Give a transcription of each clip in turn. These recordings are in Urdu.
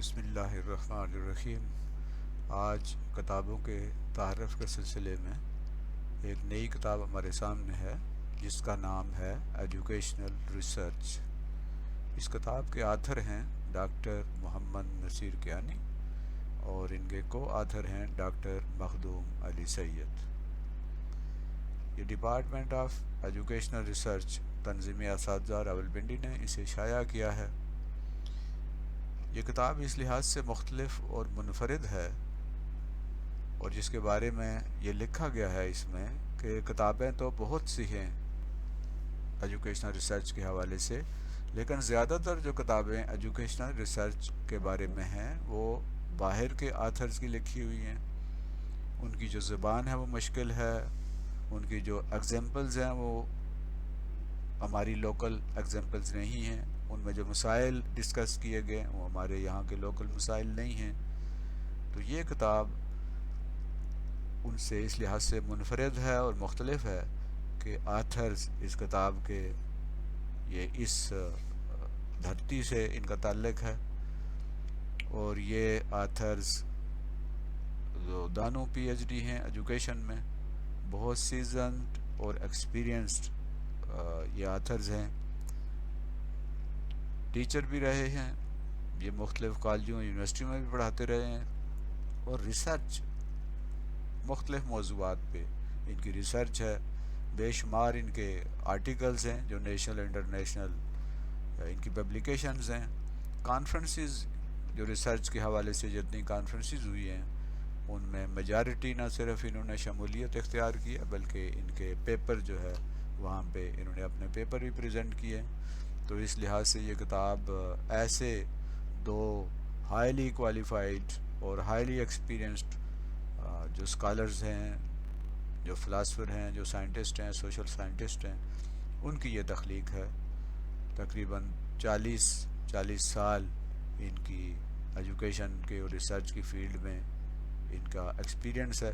بسم اللہ الرحمن الرحیم۔ آج کتابوں کے تعارف کے سلسلے میں ایک نئی کتاب ہمارے سامنے ہے جس کا نام ہے ایجوکیشنل ریسرچ۔ اس کتاب کے آتھر ہیں ڈاکٹر محمد نصیر کیانی اور ان کے کو آتھر ہیں ڈاکٹر مخدوم علی سید۔ یہ ڈپارٹمنٹ آف ایجوکیشنل ریسرچ تنظیم اساتذہ راولپنڈی نے اسے شائع کیا ہے۔ یہ کتاب اس لحاظ سے مختلف اور منفرد ہے اور جس کے بارے میں یہ لکھا گیا ہے اس میں کہ کتابیں تو بہت سی ہیں ایجوکیشنل ریسرچ کے حوالے سے، لیکن زیادہ تر جو کتابیں ایجوکیشنل ریسرچ کے بارے میں ہیں وہ باہر کے آتھرز کی لکھی ہوئی ہیں۔ ان کی جو زبان ہے وہ مشکل ہے، ان کی جو ایگزامپلز ہیں وہ ہماری لوکل ایگزامپلز نہیں ہیں، ان میں جو مسائل ڈسکس کیے گئے وہ ہمارے یہاں کے لوکل مسائل نہیں ہیں۔ تو یہ کتاب ان سے اس لحاظ سے منفرد ہے اور مختلف ہے کہ آتھرز اس کتاب کے یہ اس دھرتی سے ان کا تعلق ہے، اور یہ آتھرز جو دانو پی ایچ ڈی ہیں ایجوکیشن میں، بہت سیزنڈ اور ایکسپیرینسڈ یہ آتھرز ہیں، ٹیچر بھی رہے ہیں، یہ مختلف کالجوں یونیورسٹیوں میں بھی پڑھاتے رہے ہیں، اور ریسرچ مختلف موضوعات پہ ان کی ریسرچ ہے۔ بے شمار ان کے آرٹیکلز ہیں جو نیشنل انٹرنیشنل ان کی پبلیکیشنز ہیں۔ کانفرنسز جو ریسرچ کے حوالے سے جتنی کانفرنسز ہوئی ہیں ان میں میجارٹی نہ صرف انہوں نے شمولیت اختیار کی ہے بلکہ ان کے پیپر جو ہے وہاں پہ انہوں نے اپنے پیپر بھی پریزنٹ کیے۔ تو اس لحاظ سے یہ کتاب ایسے دو ہائیلی کوالیفائڈ اور ہائیلی ایکسپیرینسڈ جو اسکالرز ہیں، جو فلاسفر ہیں، جو سائنٹسٹ ہیں، سوشل سائنٹسٹ ہیں، ان کی یہ تخلیق ہے۔ تقریباً 40 سال ان کی ایجوکیشن کے اور ریسرچ کی فیلڈ میں ان کا ایکسپیرینس ہے،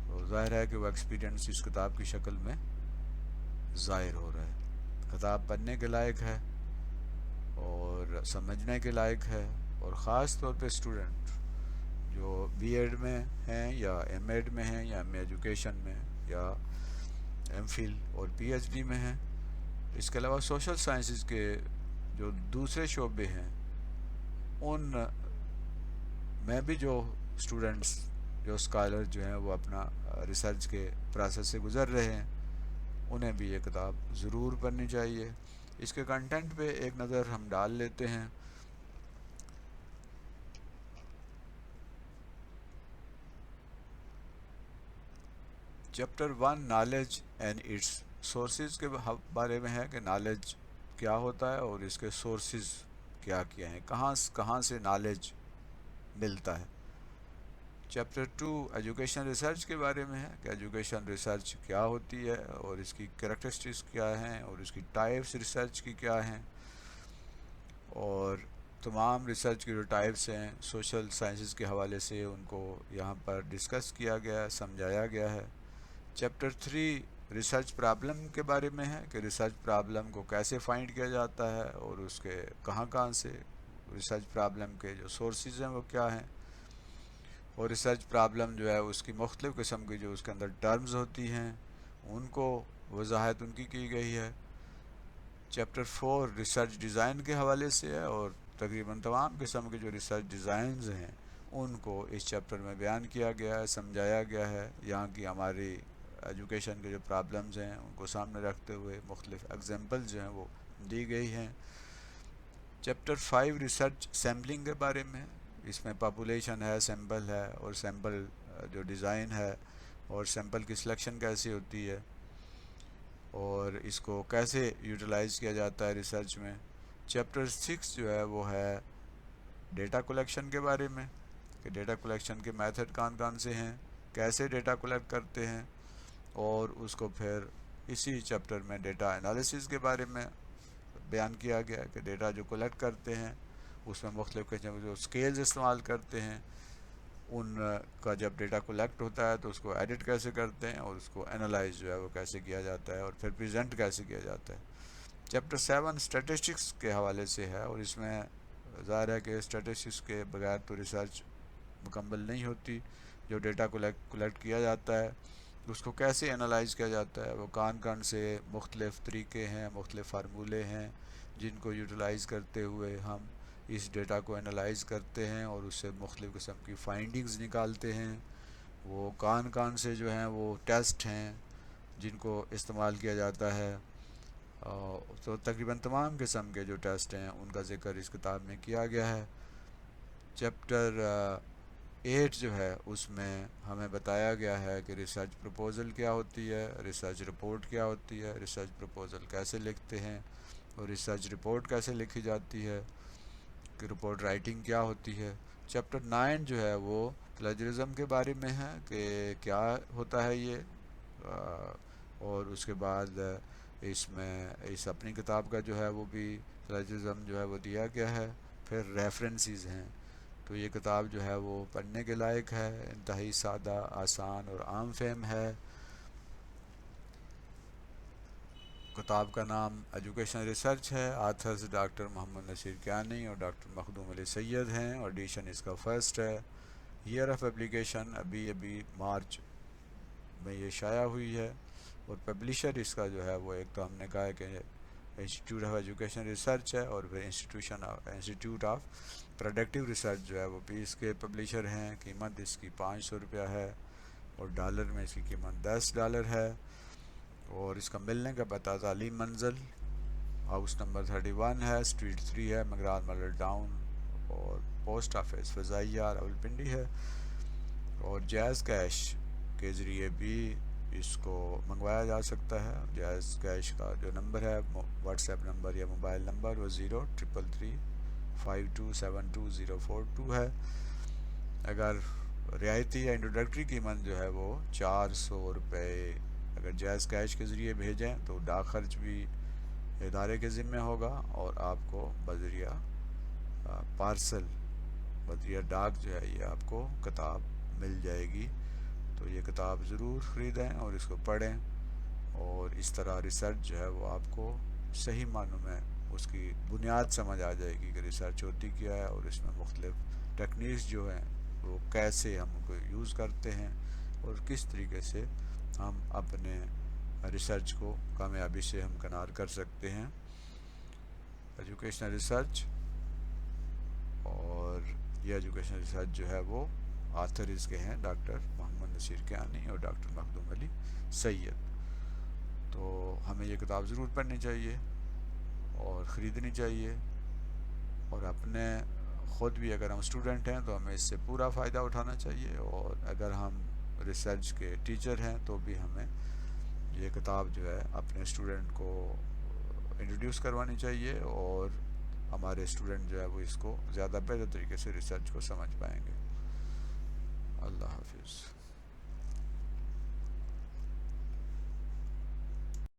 تو ظاہر ہے کہ وہ ایکسپیرینس اس کتاب کی شکل میں ظاہر ہو رہا ہے۔ کتاب پڑھنے کے لائق ہے اور سمجھنے کے لائق ہے، اور خاص طور پہ اسٹوڈنٹ جو بی ایڈ میں ہیں یا ایم ایڈ میں ہیں یا ایم اے ایجوکیشن میں یا ایم فل اور پی ایچ ڈی میں ہیں، اس کے علاوہ سوشل سائنسز کے جو دوسرے شعبے ہیں ان میں بھی جو اسٹوڈنٹس جو اسکالر جو ہیں وہ اپنا ریسرچ کے پروسیس سے گزر رہے ہیں انہیں بھی یہ کتاب ضرور پڑھنی چاہیے۔ اس کے کنٹینٹ پہ ایک نظر ہم ڈال لیتے ہیں۔ Chapter 1 knowledge and its sources کے بارے میں ہے کہ نالج کیا ہوتا ہے اور اس کے سورسز کیا کیا ہیں، کہاں سے نالج ملتا ہے۔ چیپٹر 2 ایجوکیشن ریسرچ کے بارے میں ہے کہ ایجوکیشن ریسرچ کیا ہوتی ہے اور اس کی کریکٹرسٹکس کیا ہیں اور اس کی ٹائپس ریسرچ کی کیا ہیں، اور تمام ریسرچ کی جو ٹائپس ہیں سوشل سائنسز کے حوالے سے ان کو یہاں پر ڈسکس کیا گیا ہے، سمجھایا گیا ہے۔ چیپٹر 3 ریسرچ پرابلم کے بارے میں ہے کہ ریسرچ پرابلم کو کیسے فائنڈ کیا جاتا ہے اور اس کے کہاں سے ریسرچ پرابلم کے جو سورسز ہیں وہ کیا ہیں، اور ریسرچ پرابلم جو ہے اس کی مختلف قسم کی جو اس کے اندر ٹرمز ہوتی ہیں ان کو وضاحت ان کی گئی ہے۔ چیپٹر 4 ریسرچ ڈیزائن کے حوالے سے ہے اور تقریباً تمام قسم کے جو ریسرچ ڈیزائنز ہیں ان کو اس چیپٹر میں بیان کیا گیا ہے، سمجھایا گیا ہے، یہاں کی ہماری ایجوکیشن کے جو پرابلمز ہیں ان کو سامنے رکھتے ہوئے مختلف ایگزامپل جو ہیں وہ دی گئی ہیں۔ چیپٹر 5 ریسرچ سیمپلنگ کے بارے میں، اس میں پاپولیشن ہے، سیمپل ہے، اور سیمپل جو ڈیزائن ہے اور سیمپل کی سلیکشن کیسی ہوتی ہے اور اس کو کیسے یوٹیلائز کیا جاتا ہے ریسرچ میں۔ چیپٹر 6 جو ہے وہ ہے ڈیٹا کلیکشن کے بارے میں کہ ڈیٹا کلیکشن کے میتھڈ کون سے ہیں، کیسے ڈیٹا کلیکٹ کرتے ہیں، اور اس کو پھر اسی چیپٹر میں ڈیٹا انالیسز کے بارے میں بیان کیا گیا کہ ڈیٹا جو کلیکٹ کرتے ہیں اس میں مختلف قسم کے جو اسکیلز استعمال کرتے ہیں ان کا جب ڈیٹا کلیکٹ ہوتا ہے تو اس کو ایڈٹ کیسے کرتے ہیں اور اس کو انالائز جو ہے وہ کیسے کیا جاتا ہے اور پھر پریزنٹ کیسے کیا جاتا ہے۔ چیپٹر 7 اسٹیٹسٹکس کے حوالے سے ہے اور اس میں ظاہر ہے کہ اسٹیٹسٹکس کے بغیر تو ریسرچ مکمل نہیں ہوتی. جو ڈیٹا کولیکٹ کیا جاتا ہے اس کو کیسے انالائز کیا جاتا ہے، وہ کون سے مختلف طریقے ہیں، مختلف فارمولے ہیں جن کو یوٹیلائز کرتے ہوئے ہم اس ڈیٹا کو انالائز کرتے ہیں اور اس سے مختلف قسم کی فائنڈنگز نکالتے ہیں. وہ کون سے جو ہیں وہ ٹیسٹ ہیں جن کو استعمال کیا جاتا ہے. تو تقریباً تمام قسم کے جو ٹیسٹ ہیں ان کا ذکر اس کتاب میں کیا گیا ہے. چیپٹر 8 جو ہے اس میں ہمیں بتایا گیا ہے کہ ریسرچ پروپوزل کیا ہوتی ہے، ریسرچ رپورٹ کیا ہوتی ہے، ریسرچ پروپوزل کیسے لکھتے ہیں اور ریسرچ رپورٹ کیسے لکھی جاتی ہے، کہ رپورٹ رائٹنگ کیا ہوتی ہے. چیپٹر 9 جو ہے وہ پلیجرزم کے بارے میں ہے کہ کیا ہوتا ہے یہ، اور اس کے بعد اس میں اس اپنی کتاب کا جو ہے وہ بھی پلیجرزم جو ہے وہ دیا گیا ہے. پھر ریفرنسز ہیں. تو یہ کتاب جو ہے وہ پڑھنے کے لائق ہے، انتہائی سادہ، آسان اور عام فہم ہے. کتاب کا نام ایجوکیشن ریسرچ ہے. آتھرز ڈاکٹر محمد نصیر کیانی اور ڈاکٹر مخدوم علی سید ہیں، اور ایڈیشن اس کا فرسٹ ہے. ایئر آف ایپلیکیشن ابھی مارچ میں یہ شائع ہوئی ہے. اور پبلشر اس کا جو ہے وہ ایک تو ہم نے کہا ہے کہ انسٹیٹیوٹ آف ایجوکیشن ریسرچ ہے، اور پھر انسٹیٹیوٹ آف پروڈکٹیو ریسرچ جو ہے وہ بھی اس کے پبلشر ہیں. قیمت اس کی $500 ہے، اور ڈالر میں اس کی قیمت $10 ہے. اور اس کا ملنے کا پتہ تعلیم منزل، ہاؤس نمبر 31 ہے، اسٹریٹ 3 ہے، مگران ملر ٹاؤن، اور پوسٹ آفس فضائیہ راولپنڈی ہے. اور جیز کیش کے ذریعے بھی اس کو منگوایا جا سکتا ہے. جیز کیش کا جو نمبر ہے، واٹس ایپ نمبر یا موبائل نمبر، وہ 0333527242 ہے. اگر رعایتی یا انٹروڈکٹری قیمت جو ہے وہ $400. اگر جیز کیش کے ذریعے بھیجیں تو ڈاک خرچ بھی ادارے کے ذمہ ہوگا، اور آپ کو بذریعہ پارسل، بذریعہ ڈاک جو ہے یہ آپ کو کتاب مل جائے گی. تو یہ کتاب ضرور خریدیں اور اس کو پڑھیں، اور اس طرح ریسرچ جو ہے وہ آپ کو صحیح معنوں میں اس کی بنیاد سمجھ آ جائے گی کہ ریسرچ ہوتی کیا ہے، اور اس میں مختلف ٹیکنیکس جو ہیں وہ کیسے ہم ان کو یوز کرتے ہیں، اور کس طریقے سے ہم اپنے ریسرچ کو کامیابی سے ہمکنار کر سکتے ہیں. ایجوکیشنل ریسرچ، اور یہ ایجوکیشنل ریسرچ جو ہے وہ آتھر اس کے ہیں ڈاکٹر محمد نصیر کیانی اور ڈاکٹر مخدوم علی سید. تو ہمیں یہ کتاب ضرور پڑھنی چاہیے اور خریدنی چاہیے، اور اپنے خود بھی اگر ہم اسٹوڈنٹ ہیں تو ہمیں اس سے پورا فائدہ اٹھانا چاہیے، اور اگر ہم ریسرچ کے ٹیچر ہیں تو بھی ہمیں یہ کتاب جو ہے اپنے اسٹوڈنٹ کو انٹروڈیوس کروانی چاہیے، اور ہمارے اسٹوڈنٹ جو ہے وہ اس کو زیادہ بہتر طریقے سے ریسرچ کو سمجھ پائیں گے. اللہ حافظ.